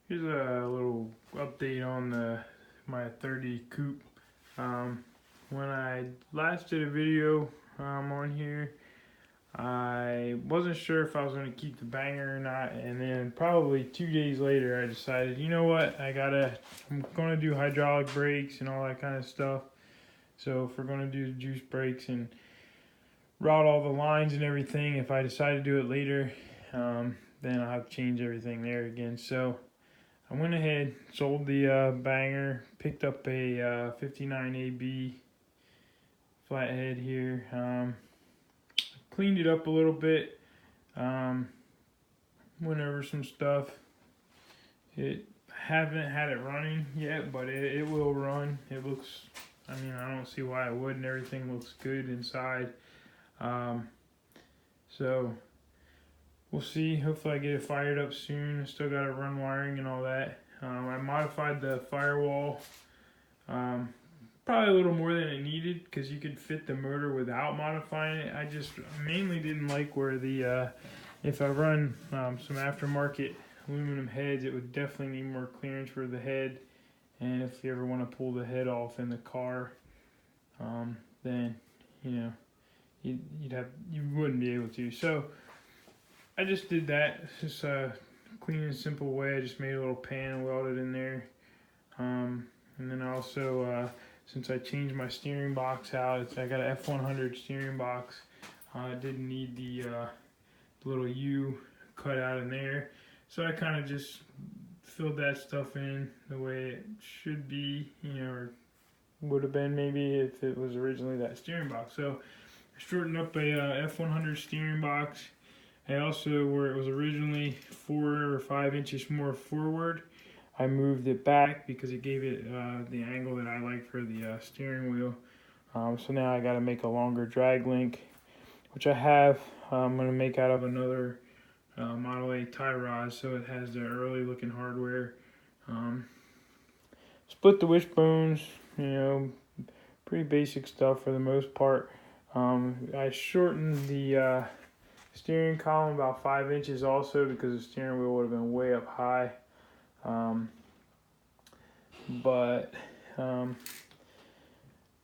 Here's a little update on my 30 coupe. When I last did a video on here, I wasn't sure if I was going to keep the banger or not, and then probably 2 days later I decided, you know what, I'm going to do hydraulic brakes and all that kind of stuff. So if we're going to do juice brakes and route all the lines and everything, if I decide to do it later, then I'll have to change everything there again. So I went ahead, sold the banger, picked up a 59 AB Flathead here. Cleaned it up a little bit, went over some stuff. Haven't had it running yet, but it will run. It looks, I mean, I don't see why it wouldn't. Everything looks good inside. So we'll see. Hopefully I get it fired up soon. I still got to run wiring and all that. I modified the Firewall probably a little more than it needed because you could fit the motor without modifying it. I just mainly didn't like where the if I run some aftermarket aluminum heads, it would definitely need more clearance for the head. And if you ever want to pull the head off in the car, then you wouldn't be able to. So I just did that. It's just a clean and simple way. I just made a little pan and welded in there. And then I also, since I changed my steering box out, I got an F100 steering box. I didn't need the little U cut out in there. So I kind of just filled that stuff in the way it should be, or would have been maybe if it was originally that steering box. So I shortened up a F100 steering box. I also, where it was originally 4 or 5 inches more forward, I moved it back because it gave it the angle that I like for the steering wheel. So now I got to make a longer drag link, which I have. I'm going to make out of another Model A tie rod, so it has the early looking hardware. Split the wishbones, pretty basic stuff for the most part. I shortened the steering column about 5 inches also because the steering wheel would have been way up high. But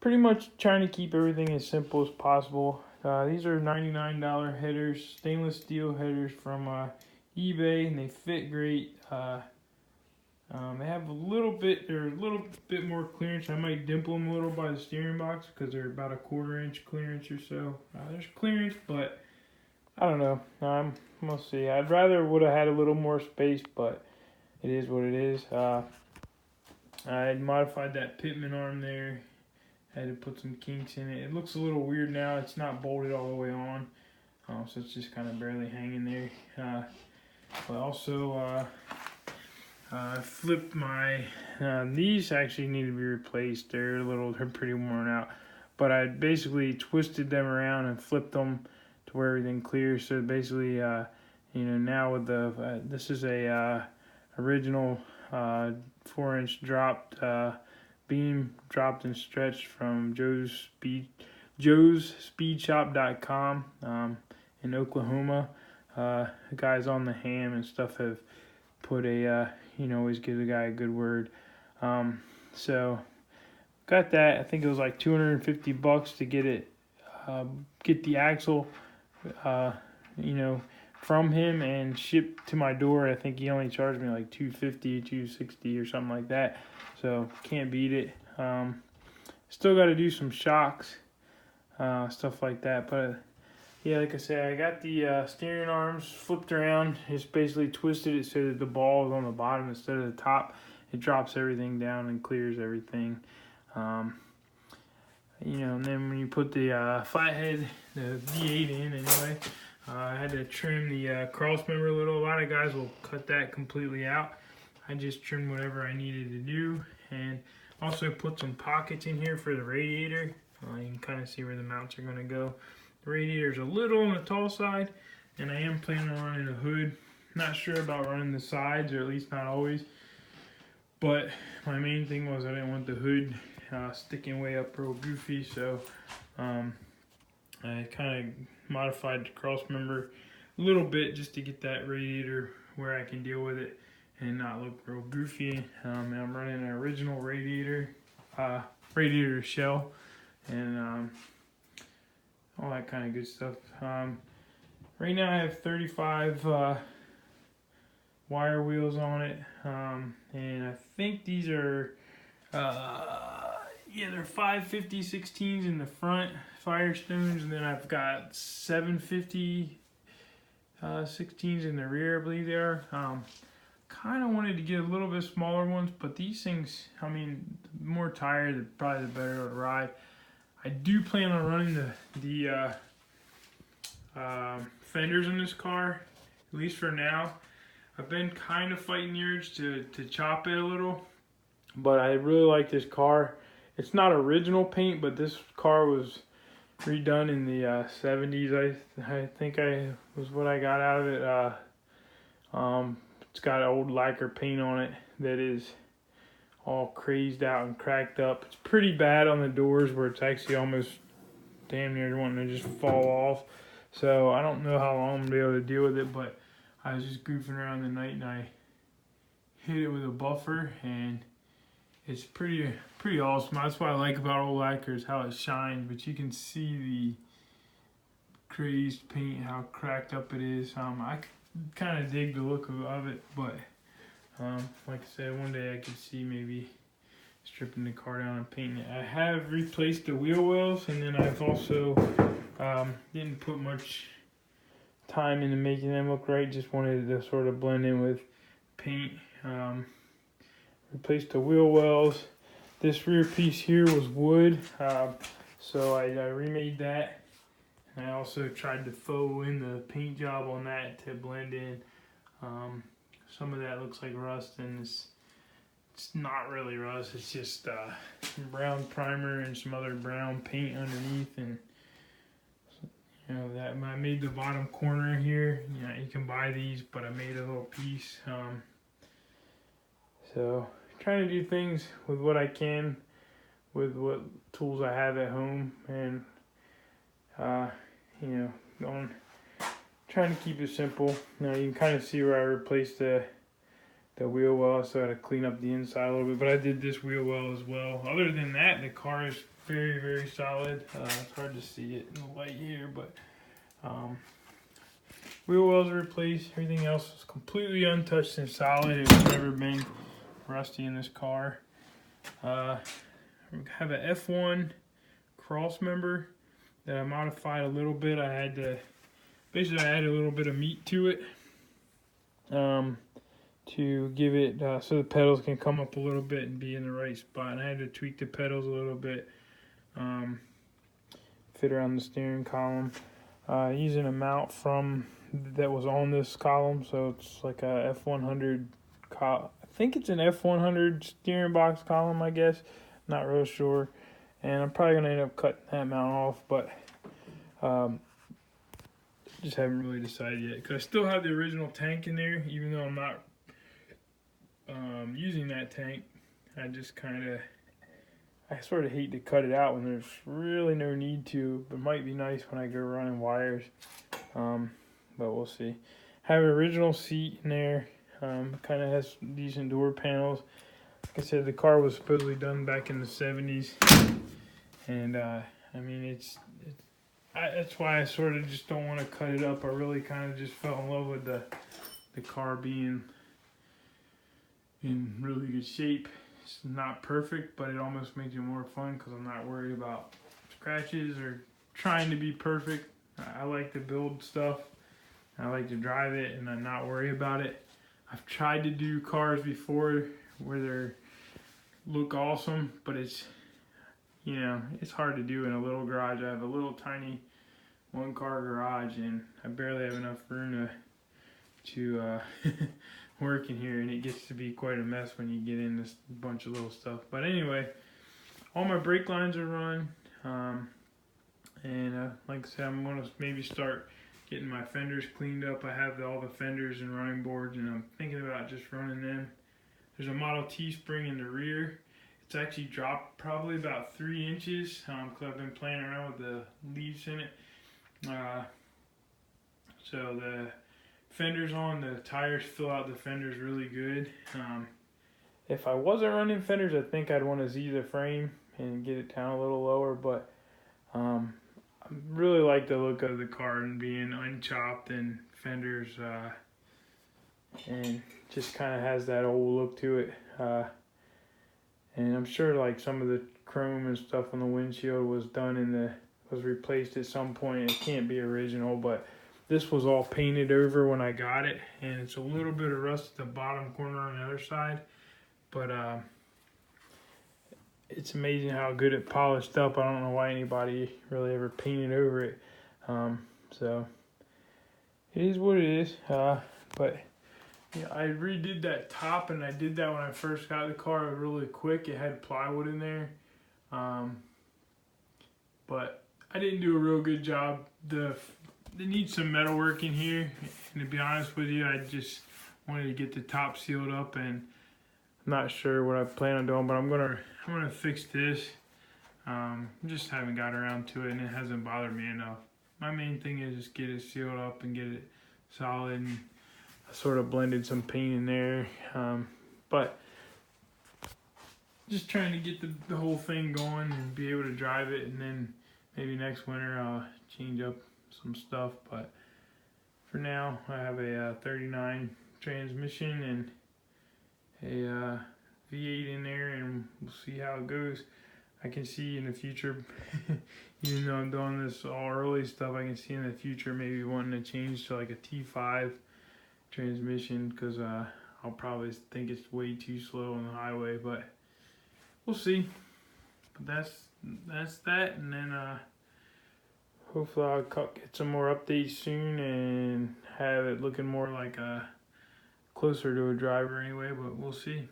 pretty much trying to keep everything as simple as possible. These are $99 headers, stainless steel headers from eBay, and they fit great. They have a little bit more clearance. I might dimple them a little by the steering box because they're about a 1/4 inch clearance or so. There's clearance, but I don't know. We'll see. I'd rather would have had a little more space, but it is what it is. I modified that pitman arm there. Had to put some kinks in it. It looks a little weird now. It's not bolted all the way on, so it's just kind of barely hanging there. But also, I flipped my. These actually need to be replaced. They're pretty worn out. But I basically twisted them around and flipped them to where everything clears. So basically, now with the this is a original 4-inch dropped beam, dropped and stretched from joesspeedshop.com in Oklahoma. Guys on the H.A.M.B and stuff have put a always give the guy a good word. So got that. I think it was like $250 to get it, get the axle, from him and shipped to my door. I think he only charged me like $250, $260 or something like that. So can't beat it. Still got to do some shocks, stuff like that. But yeah, like I said, I got the steering arms flipped around. Just basically twisted it so that the ball is on the bottom instead of the top. It drops everything down and clears everything. And then when you put the Flathead, the V8 in anyway, I had to trim the cross member a little. A lot of guys will cut that completely out. I just trimmed whatever I needed to do, and also put some pockets in here for the radiator. You can kind of see where the mounts are going to go. The radiator is a little on the tall side, and I am planning on running a hood. Not sure about running the sides, or at least not always. But my main thing was I didn't want the hood sticking way up real goofy, so I kind of modified the cross member a little bit just to get that radiator where I can deal with it. and not look real goofy. And I'm running an original radiator shell, and all that kind of good stuff. Right now I have 35 wire wheels on it, and I think these are yeah, they're 550 16s in the front, Firestones, and then I've got 750 16s in the rear, I believe they are. Kind of wanted to get a little bit smaller ones, but these things, I mean, the more tire, probably the better to ride. I do plan on running the fenders in this car, at least for now. I've been kind of fighting the urge to chop it a little, but I really like this car. It's not original paint, but this car was redone in the 70s. I think was what I got out of it. It's got old lacquer paint on it that is all crazed out and cracked up. It's pretty bad on the doors where it's actually almost damn near wanting to just fall off. So I don't know how long I'm going to be able to deal with it, but I was just goofing around the night and I hit it with a buffer, and it's pretty awesome. That's what I like about old lacquer, is how it shines, but you can see the crazed paint, how cracked up it is. I kind of dig the look of it, but like I said, one day I could see maybe stripping the car down and painting it. I have replaced the wheel wells, and then I've also didn't put much time into making them look right. Just wanted to sort of blend in with paint. Replaced the wheel wells. This rear piece here was wood, so I remade that. And I also tried to faux in the paint job on that to blend in. Some of that looks like rust, and it's not really rust. It's just brown primer and some other brown paint underneath. And you know, that I made the bottom corner here. You know, you can buy these, but I made a little piece. So trying to do things with what I can, with what tools I have at home, and you know, trying to keep it simple. Now you can kind of see where I replaced the wheel well, so I had to clean up the inside a little bit, but I did this wheel well as well. Other than that, the car is very, very solid. It's hard to see it in the light here, but wheel wells are replaced. Everything else is completely untouched and solid. It's never been rusty in this car. I have a F1 cross member that I modified a little bit. I had to basically add a little bit of meat to it to give it so the pedals can come up a little bit and be in the right spot. And I had to tweak the pedals a little bit, fit around the steering column, using a mount from that was on this column. So it's like a F100 I think it's an F100 steering box column, I guess. Not real sure. And I'm probably going to end up cutting that mount off, but just haven't really decided yet. Because I still have the original tank in there, even though I'm not using that tank. I just I sort of hate to cut it out when there's really no need to. But it might be nice when I go running wires. But we'll see. Have an original seat in there. Kind of has decent door panels. Like I said, the car was supposedly done back in the 70s. And I mean, that's why I sort of just don't want to cut it up. I really kind of just fell in love with the car being in really good shape. It's not perfect, but it almost makes it more fun because I'm not worried about scratches or trying to be perfect. I like to build stuff. I like to drive it and I not worry about it. I've tried to do cars before where they look awesome, but it's, you know, it's hard to do in a little garage. I have a little tiny one-car garage, and I barely have enough room to work in here, and it gets to be quite a mess when you get in this bunch of little stuff. But anyway, all my brake lines are run, and like I said, I'm going to maybe start getting my fenders cleaned up. I have all the fenders and running boards, and I'm thinking about just running them. There's a Model T spring in the rear. It's actually dropped probably about 3 inches because I've been playing around with the leaves in it. So the fenders on. The tires fill out the fenders really good. If I wasn't running fenders, I think I'd want to Z the frame and get it down a little lower, but I really like the look of the car and being unchopped and fenders, and just kind of has that old look to it. And I'm sure like some of the chrome and stuff on the windshield was replaced at some point. It can't be original, but this was all painted over when I got it, and it's a little bit of rust at the bottom corner on the other side, but it's amazing how good it polished up. I don't know why anybody really ever painted over it. So it is what it is. But yeah, I redid that top, and I did that when I first got the car really quick. It had plywood in there. But I didn't do a real good job. They need some metal work in here, and to be honest with you, I just wanted to get the top sealed up, and I'm not sure what I plan on doing, but I'm gonna fix this. Just haven't got around to it, and it hasn't bothered me enough. My main thing is just get it sealed up and get it solid, and I sort of blended some paint in there, but just trying to get the whole thing going and be able to drive it, and then maybe next winter I'll change up some stuff. But for now, I have a 39 transmission and a V8 in there, and we'll see how it goes. I can see in the future, even though I'm doing this all early stuff, I can see in the future maybe wanting to change to like a T5 transmission, because I'll probably think it's way too slow on the highway, but we'll see. But that's that, and then hopefully I'll get some more updates soon and have it looking more like closer to a driver anyway, but we'll see.